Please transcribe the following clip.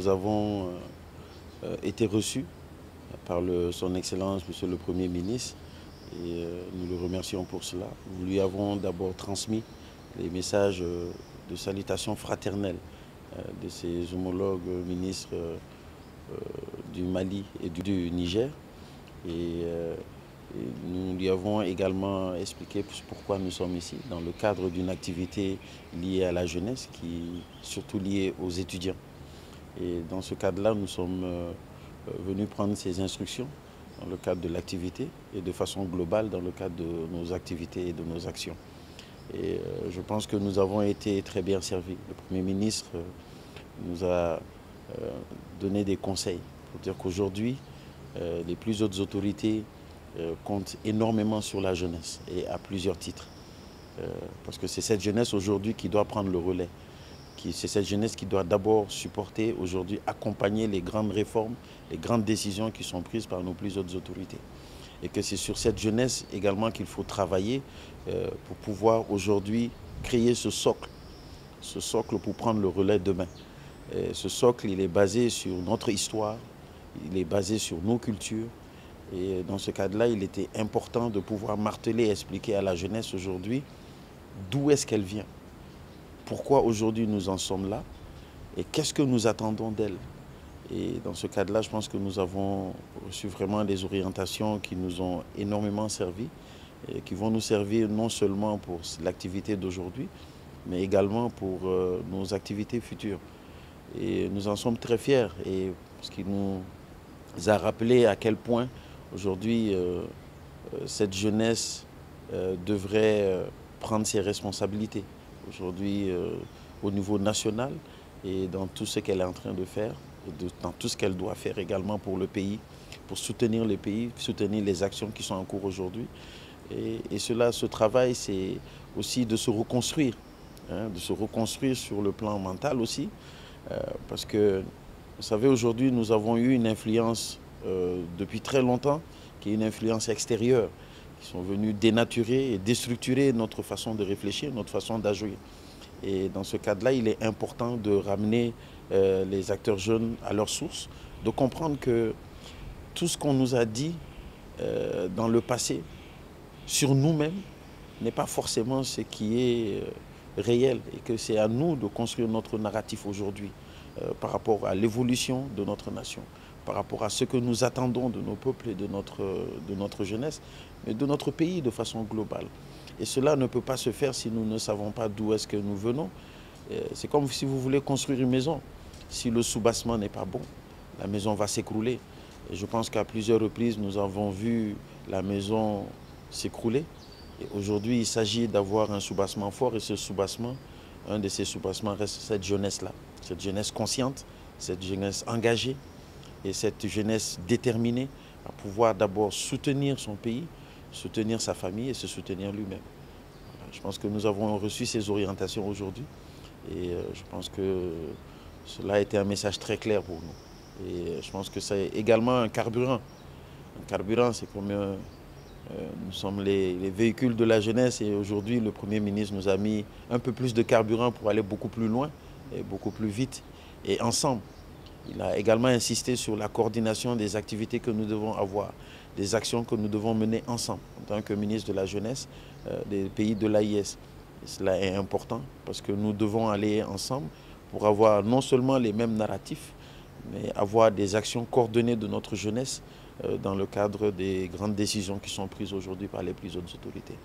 Nous avons été reçus par son Excellence, Monsieur le Premier ministre, et nous le remercions pour cela. Nous lui avons d'abord transmis les messages de salutations fraternelles de ses homologues ministres du Mali et du Niger. Et nous lui avons également expliqué pourquoi nous sommes ici, dans le cadre d'une activité liée à la jeunesse, surtout liée aux étudiants. Et dans ce cadre-là, nous sommes venus prendre ces instructions dans le cadre de l'activité et de façon globale dans le cadre de nos activités et de nos actions. Et je pense que nous avons été très bien servis. Le Premier ministre nous a donné des conseils pour dire qu'aujourd'hui, les plus hautes autorités comptent énormément sur la jeunesse et à plusieurs titres. Parce que c'est cette jeunesse aujourd'hui qui doit prendre le relais. C'est cette jeunesse qui doit d'abord supporter aujourd'hui, accompagner les grandes réformes, les grandes décisions qui sont prises par nos plus hautes autorités. Et que c'est sur cette jeunesse également qu'il faut travailler pour pouvoir aujourd'hui créer ce socle pour prendre le relais demain. Et ce socle, il est basé sur notre histoire, il est basé sur nos cultures. Et dans ce cadre-là, il était important de pouvoir marteler et expliquer à la jeunesse aujourd'hui d'où est-ce qu'elle vient. Pourquoi aujourd'hui nous en sommes là et qu'est-ce que nous attendons d'elle. Et dans ce cadre-là, je pense que nous avons reçu vraiment des orientations qui nous ont énormément servi et qui vont nous servir non seulement pour l'activité d'aujourd'hui, mais également pour nos activités futures. Et nous en sommes très fiers et ce qui nous a rappelé à quel point aujourd'hui cette jeunesse devrait prendre ses responsabilités. Aujourd'hui, au niveau national et dans tout ce qu'elle est en train de faire, dans tout ce qu'elle doit faire également pour le pays, pour soutenir le pays, soutenir les actions qui sont en cours aujourd'hui. Et ce travail, c'est aussi de se reconstruire, de se reconstruire sur le plan mental aussi, parce que, vous savez, aujourd'hui, nous avons eu une influence depuis très longtemps, qui est une influence extérieure, qui sont venus dénaturer et déstructurer notre façon de réfléchir, notre façon d'agir. Et dans ce cadre-là, il est important de ramener les acteurs jeunes à leur source, de comprendre que tout ce qu'on nous a dit dans le passé sur nous-mêmes n'est pas forcément ce qui est réel et que c'est à nous de construire notre narratif aujourd'hui par rapport à l'évolution de notre nation, par rapport à ce que nous attendons de nos peuples et de notre jeunesse, mais de notre pays de façon globale. Et cela ne peut pas se faire si nous ne savons pas d'où est-ce que nous venons. C'est comme si vous voulez construire une maison. Si le soubassement n'est pas bon, la maison va s'écrouler. Et je pense qu'à plusieurs reprises, nous avons vu la maison s'écrouler. Et aujourd'hui, il s'agit d'avoir un soubassement fort. Et ce soubassement, un de ces soubassements reste cette jeunesse-là. Cette jeunesse consciente, cette jeunesse engagée et cette jeunesse déterminée à pouvoir d'abord soutenir son pays, soutenir sa famille et se soutenir lui-même. Voilà, je pense que nous avons reçu ces orientations aujourd'hui et je pense que cela a été un message très clair pour nous. Et je pense que c'est également un carburant. Un carburant, c'est comme nous sommes les véhicules de la jeunesse et aujourd'hui le Premier ministre nous a mis un peu plus de carburant pour aller beaucoup plus loin et beaucoup plus vite et ensemble. Il a également insisté sur la coordination des activités que nous devons avoir, des actions que nous devons mener ensemble en tant que ministre de la Jeunesse des pays de l'AIS. Cela est important parce que nous devons aller ensemble pour avoir non seulement les mêmes narratifs, mais avoir des actions coordonnées de notre jeunesse dans le cadre des grandes décisions qui sont prises aujourd'hui par les plus hautes autorités.